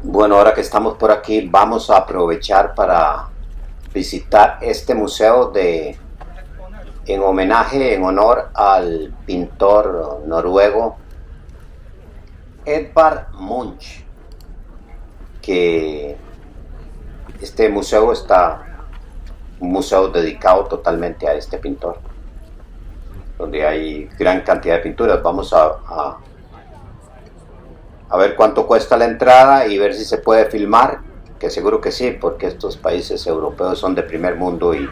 Bueno, ahora que estamos por aquí, vamos a aprovechar para visitar este museo en homenaje, en honor al pintor noruego Edvard Munch, que este museo está un museo dedicado totalmente a este pintor, donde hay gran cantidad de pinturas. Vamos a ver cuánto cuesta la entrada y ver si se puede filmar, que seguro que sí, porque estos países europeos son de primer mundo y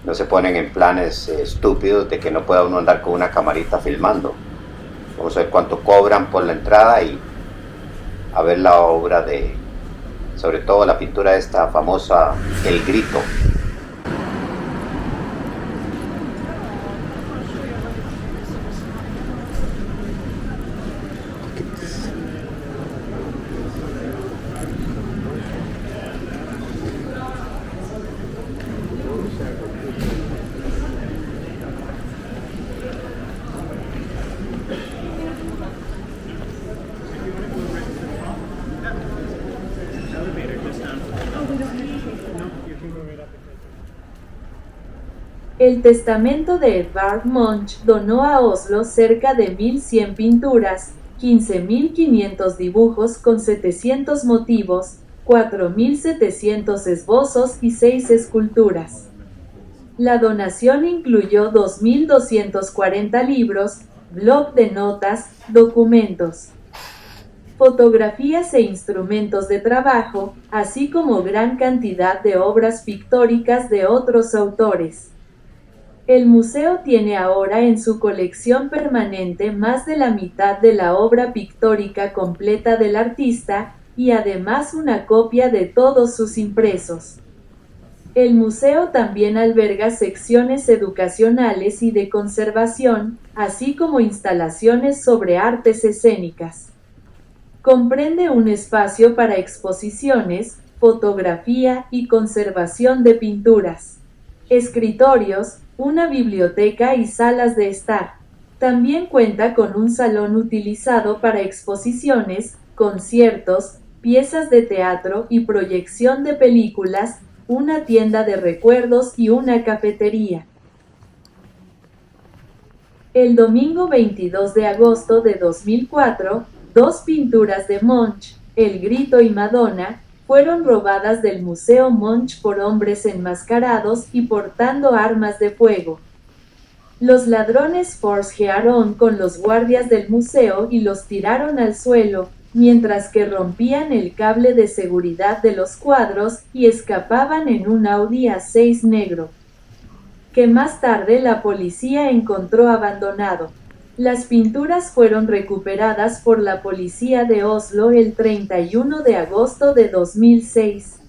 no se ponen en planes estúpidos de que no pueda uno andar con una camarita filmando. Vamos a ver cuánto cobran por la entrada y a ver la obra de, sobre todo la pintura esta famosa, El Grito. El testamento de Edvard Munch donó a Oslo cerca de 1.100 pinturas, 15.500 dibujos con 700 motivos, 4.700 esbozos y 6 esculturas. La donación incluyó 2.240 libros, blog de notas, documentos, fotografías e instrumentos de trabajo, así como gran cantidad de obras pictóricas de otros autores. El museo tiene ahora en su colección permanente más de la mitad de la obra pictórica completa del artista, y además una copia de todos sus impresos. El museo también alberga secciones educacionales y de conservación, así como instalaciones sobre artes escénicas. Comprende un espacio para exposiciones, fotografía y conservación de pinturas, escritorios, una biblioteca y salas de estar. También cuenta con un salón utilizado para exposiciones, conciertos, piezas de teatro y proyección de películas, una tienda de recuerdos y una cafetería. El domingo 22 de agosto de 2004, dos pinturas de Munch, El Grito y Madonna, fueron robadas del Museo Munch por hombres enmascarados y portando armas de fuego. Los ladrones forcejearon con los guardias del museo y los tiraron al suelo, mientras que rompían el cable de seguridad de los cuadros y escapaban en un Audi A6 negro, que más tarde la policía encontró abandonado. Las pinturas fueron recuperadas por la policía de Oslo el 31 de agosto de 2006.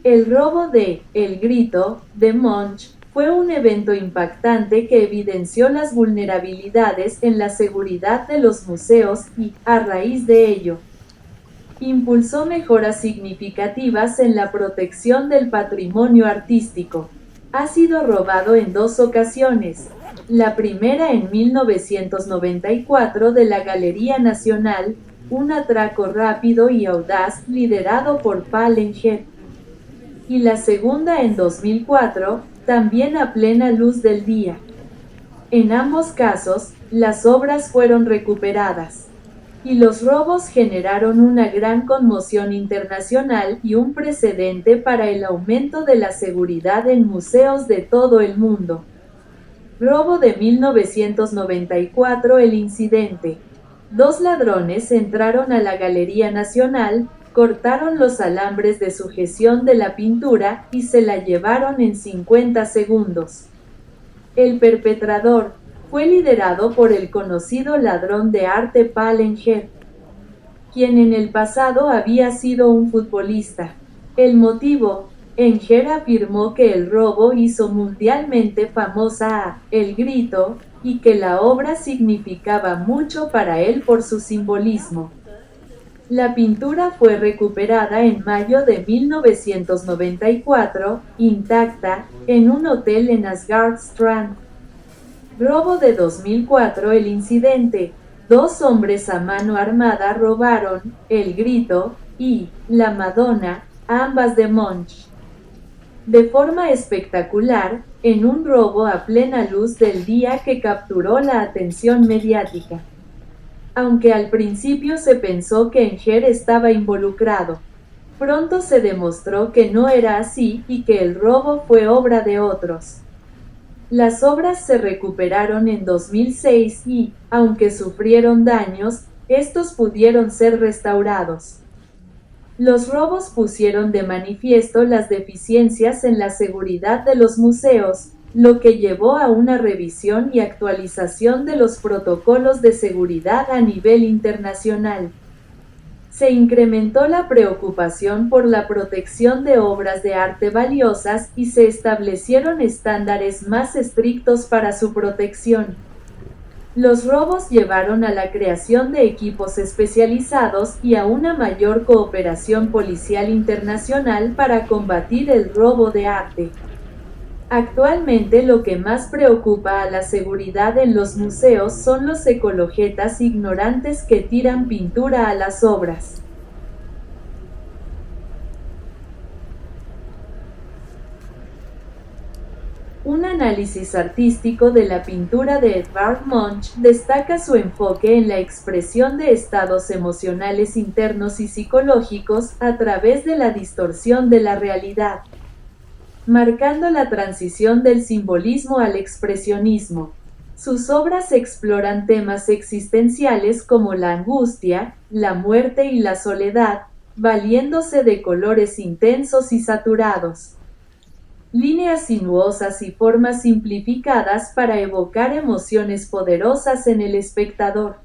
El robo de El Grito, de Munch, fue un evento impactante que evidenció las vulnerabilidades en la seguridad de los museos y, a raíz de ello, impulsó mejoras significativas en la protección del patrimonio artístico. Ha sido robado en dos ocasiones. La primera en 1994 de la Galería Nacional, un atraco rápido y audaz liderado por Palenhead. Y la segunda en 2004, también a plena luz del día. En ambos casos, las obras fueron recuperadas. Y los robos generaron una gran conmoción internacional y un precedente para el aumento de la seguridad en museos de todo el mundo. Robo de 1994. El incidente. Dos ladrones entraron a la Galería Nacional, cortaron los alambres de sujeción de la pintura y se la llevaron en 50 segundos. El perpetrador fue liderado por el conocido ladrón de arte Palenhead, quien en el pasado había sido un futbolista. El motivo: Enger afirmó que el robo hizo mundialmente famosa a El Grito, y que la obra significaba mucho para él por su simbolismo. La pintura fue recuperada en mayo de 1994, intacta, en un hotel en Asgard Strand. Robo de 2004. El incidente. Dos hombres a mano armada robaron El Grito y La Madonna, ambas de Munch. De forma espectacular, en un robo a plena luz del día que capturó la atención mediática. Aunque al principio se pensó que Enger estaba involucrado, pronto se demostró que no era así y que el robo fue obra de otros. Las obras se recuperaron en 2006 y, aunque sufrieron daños, estos pudieron ser restaurados. Los robos pusieron de manifiesto las deficiencias en la seguridad de los museos, lo que llevó a una revisión y actualización de los protocolos de seguridad a nivel internacional. Se incrementó la preocupación por la protección de obras de arte valiosas y se establecieron estándares más estrictos para su protección. Los robos llevaron a la creación de equipos especializados y a una mayor cooperación policial internacional para combatir el robo de arte. Actualmente lo que más preocupa a la seguridad en los museos son los ecologetas ignorantes que tiran pintura a las obras. Un análisis artístico de la pintura de Edvard Munch destaca su enfoque en la expresión de estados emocionales internos y psicológicos a través de la distorsión de la realidad, marcando la transición del simbolismo al expresionismo. Sus obras exploran temas existenciales como la angustia, la muerte y la soledad, valiéndose de colores intensos y saturados, líneas sinuosas y formas simplificadas para evocar emociones poderosas en el espectador.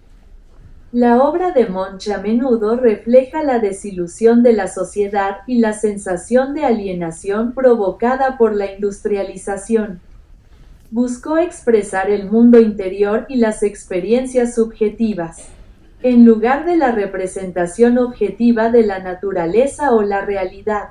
La obra de Munch a menudo refleja la desilusión de la sociedad y la sensación de alienación provocada por la industrialización. Buscó expresar el mundo interior y las experiencias subjetivas, en lugar de la representación objetiva de la naturaleza o la realidad.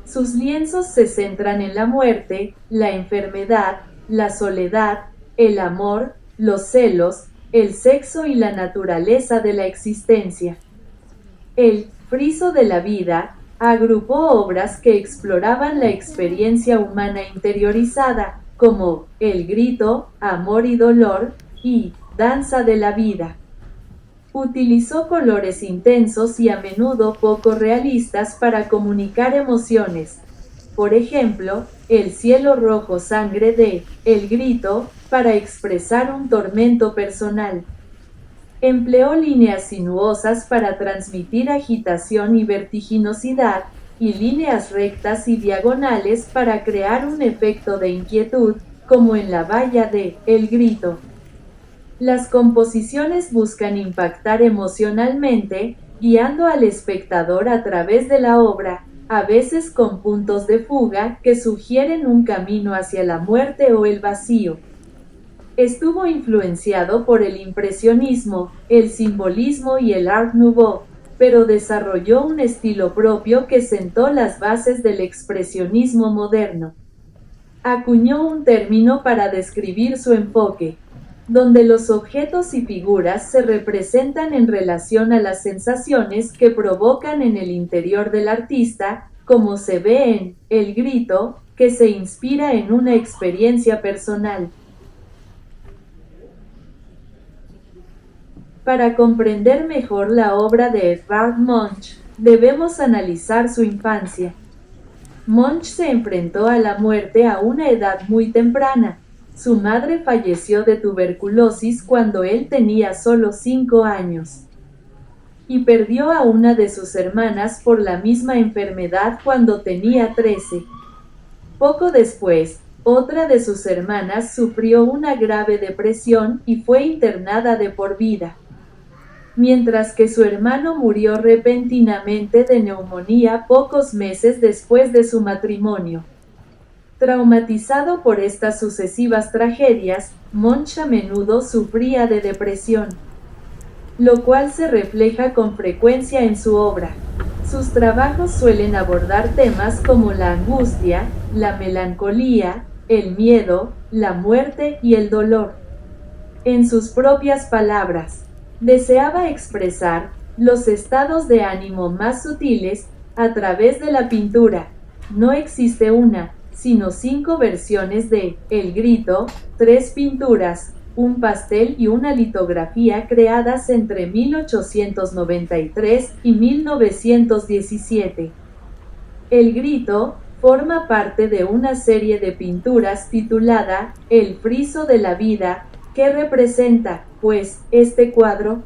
Sus lienzos se centran en la muerte, la enfermedad, la soledad, el amor, los celos, el sexo y la naturaleza de la existencia. El friso de la vida agrupó obras que exploraban la experiencia humana interiorizada, como El Grito, Amor y Dolor, y Danza de la Vida. Utilizó colores intensos y a menudo poco realistas para comunicar emociones. Por ejemplo, el cielo rojo sangre de El Grito, para expresar un tormento personal. Empleó líneas sinuosas para transmitir agitación y vertiginosidad, y líneas rectas y diagonales para crear un efecto de inquietud, como en la valla de El Grito. Las composiciones buscan impactar emocionalmente, guiando al espectador a través de la obra, a veces con puntos de fuga que sugieren un camino hacia la muerte o el vacío. Estuvo influenciado por el impresionismo, el simbolismo y el Art Nouveau, pero desarrolló un estilo propio que sentó las bases del expresionismo moderno. Acuñó un término para describir su enfoque, donde los objetos y figuras se representan en relación a las sensaciones que provocan en el interior del artista, como se ve en El Grito, que se inspira en una experiencia personal. Para comprender mejor la obra de Edvard Munch, debemos analizar su infancia. Munch se enfrentó a la muerte a una edad muy temprana. Su madre falleció de tuberculosis cuando él tenía solo 5 años. Y perdió a una de sus hermanas por la misma enfermedad cuando tenía 13. Poco después, otra de sus hermanas sufrió una grave depresión y fue internada de por vida, mientras que su hermano murió repentinamente de neumonía pocos meses después de su matrimonio. Traumatizado por estas sucesivas tragedias, Munch a menudo sufría de depresión, lo cual se refleja con frecuencia en su obra. Sus trabajos suelen abordar temas como la angustia, la melancolía, el miedo, la muerte y el dolor. En sus propias palabras, Deseaba expresar los estados de ánimo más sutiles a través de la pintura. No existe una, sino 5 versiones de El Grito, 3 pinturas, un pastel y una litografía creadas entre 1893 y 1917. El Grito forma parte de una serie de pinturas titulada El friso de la vida, que representa, pues, este cuadro.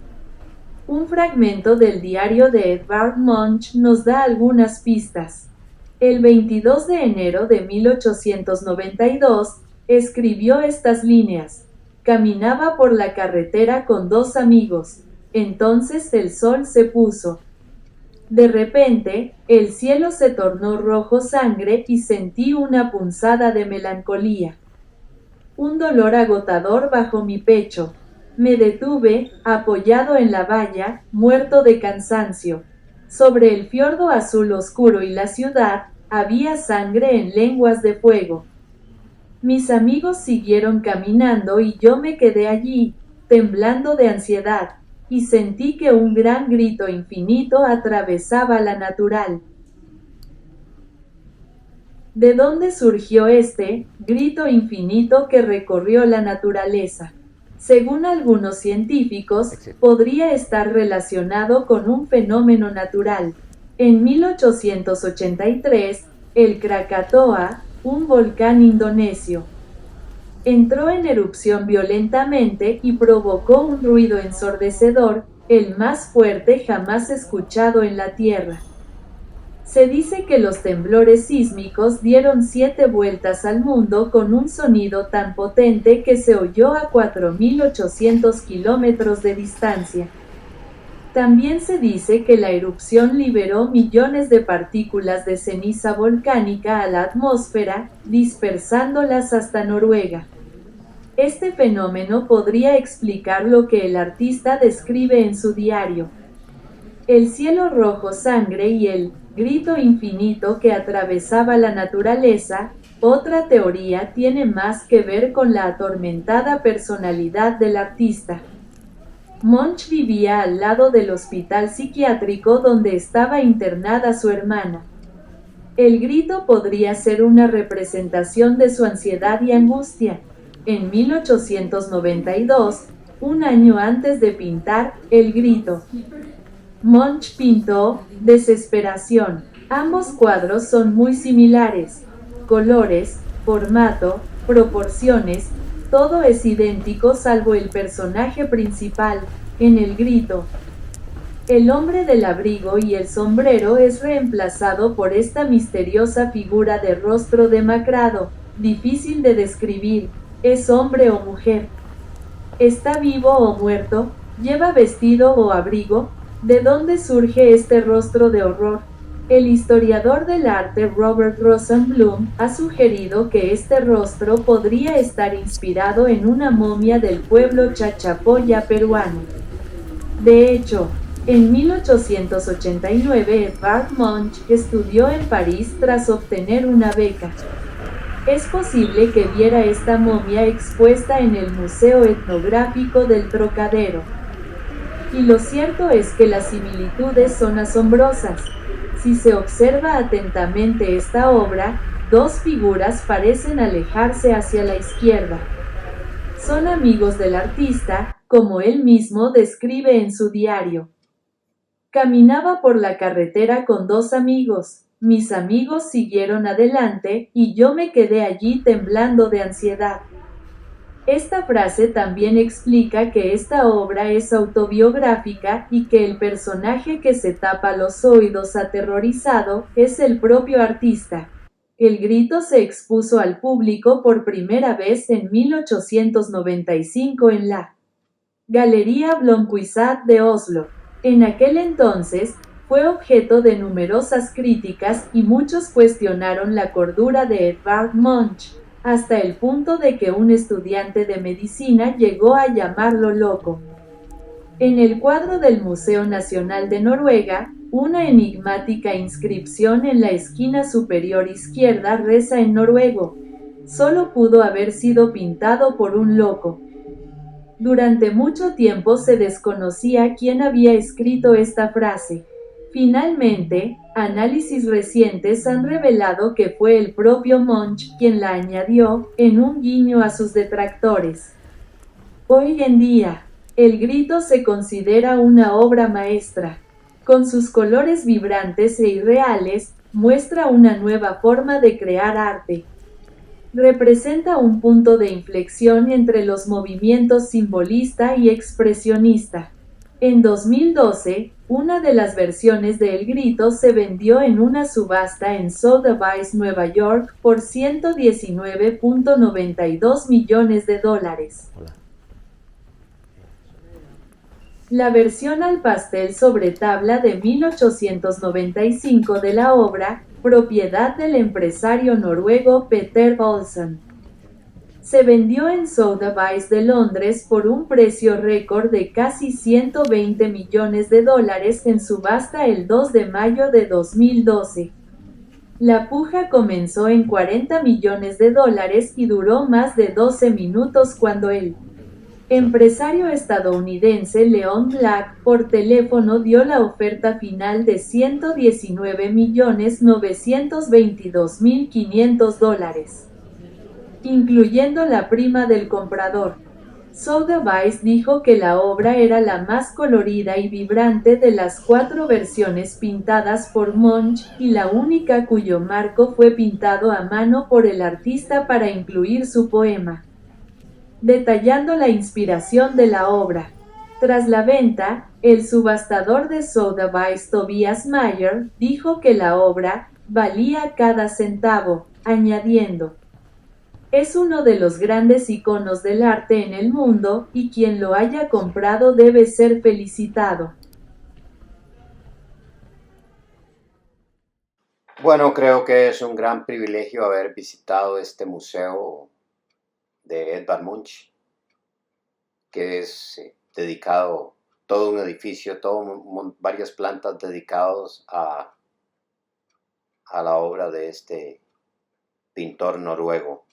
Un fragmento del diario de Edvard Munch nos da algunas pistas. El 22 de enero de 1892, escribió estas líneas. Caminaba por la carretera con 2 amigos. Entonces el sol se puso. De repente, el cielo se tornó rojo sangre y sentí una punzada de melancolía. Un dolor agotador bajo mi pecho. Me detuve, apoyado en la valla, muerto de cansancio. Sobre el fiordo azul oscuro y la ciudad, había sangre en lenguas de fuego. Mis amigos siguieron caminando y yo me quedé allí, temblando de ansiedad, y sentí que un gran grito infinito atravesaba la natural. ¿De dónde surgió este grito infinito que recorrió la naturaleza? Según algunos científicos, podría estar relacionado con un fenómeno natural. En 1883, el Krakatoa, un volcán indonesio, entró en erupción violentamente y provocó un ruido ensordecedor, el más fuerte jamás escuchado en la Tierra. Se dice que los temblores sísmicos dieron 7 vueltas al mundo con un sonido tan potente que se oyó a 4.800 kilómetros de distancia. También se dice que la erupción liberó millones de partículas de ceniza volcánica a la atmósfera, dispersándolas hasta Noruega. Este fenómeno podría explicar lo que el artista describe en su diario. El cielo rojo sangre y el grito infinito que atravesaba la naturaleza. Otra teoría tiene más que ver con la atormentada personalidad del artista. Munch vivía al lado del hospital psiquiátrico donde estaba internada su hermana. El grito podría ser una representación de su ansiedad y angustia. En 1892, un año antes de pintar El Grito, Munch pintó Desesperación. Ambos cuadros son muy similares. Colores, formato, proporciones, todo es idéntico salvo el personaje principal. En El Grito, el hombre del abrigo y el sombrero es reemplazado por esta misteriosa figura de rostro demacrado, difícil de describir. ¿Es hombre o mujer? ¿Está vivo o muerto? ¿Lleva vestido o abrigo? ¿De dónde surge este rostro de horror? El historiador del arte Robert Rosenblum ha sugerido que este rostro podría estar inspirado en una momia del pueblo Chachapoya peruano. De hecho, en 1889 Edvard Munch estudió en París tras obtener una beca. Es posible que viera esta momia expuesta en el Museo Etnográfico del Trocadero. Y lo cierto es que las similitudes son asombrosas. Si se observa atentamente esta obra, 2 figuras parecen alejarse hacia la izquierda. Son amigos del artista, como él mismo describe en su diario. Caminaba por la carretera con 2 amigos. Mis amigos siguieron adelante y yo me quedé allí temblando de ansiedad. Esta frase también explica que esta obra es autobiográfica y que el personaje que se tapa los oídos aterrorizado es el propio artista. El grito se expuso al público por primera vez en 1895 en la Galería Blomquist de Oslo. En aquel entonces, fue objeto de numerosas críticas y muchos cuestionaron la cordura de Edvard Munch, hasta el punto de que un estudiante de medicina llegó a llamarlo loco. En el cuadro del Museo Nacional de Noruega, una enigmática inscripción en la esquina superior izquierda reza en noruego: solo pudo haber sido pintado por un loco. Durante mucho tiempo se desconocía quién había escrito esta frase. Finalmente, análisis recientes han revelado que fue el propio Munch quien la añadió, en un guiño a sus detractores. Hoy en día, El Grito se considera una obra maestra. Con sus colores vibrantes e irreales, muestra una nueva forma de crear arte. Representa un punto de inflexión entre los movimientos simbolista y expresionista. En 2012, una de las versiones de El Grito se vendió en una subasta en Sotheby's, Nueva York, por $119.92 millones. La versión al pastel sobre tabla de 1895 de la obra, propiedad del empresario noruego Peter Olsen, se vendió en Sotheby's de Londres por un precio récord de casi $120 millones en subasta el 2 de mayo de 2012. La puja comenzó en $40 millones y duró más de 12 minutos cuando el empresario estadounidense Leon Black por teléfono dio la oferta final de $119.922.500, incluyendo la prima del comprador. Sotheby's dijo que la obra era la más colorida y vibrante de las 4 versiones pintadas por Munch, y la única cuyo marco fue pintado a mano por el artista para incluir su poema, detallando la inspiración de la obra. Tras la venta, el subastador de Sotheby's, Tobias Mayer, dijo que la obra valía cada centavo, añadiendo: "Es uno de los grandes iconos del arte en el mundo, y quien lo haya comprado debe ser felicitado". Bueno, creo que es un gran privilegio haber visitado este museo de Edvard Munch, que es dedicado, todo un edificio, varias plantas dedicados a la obra de este pintor noruego.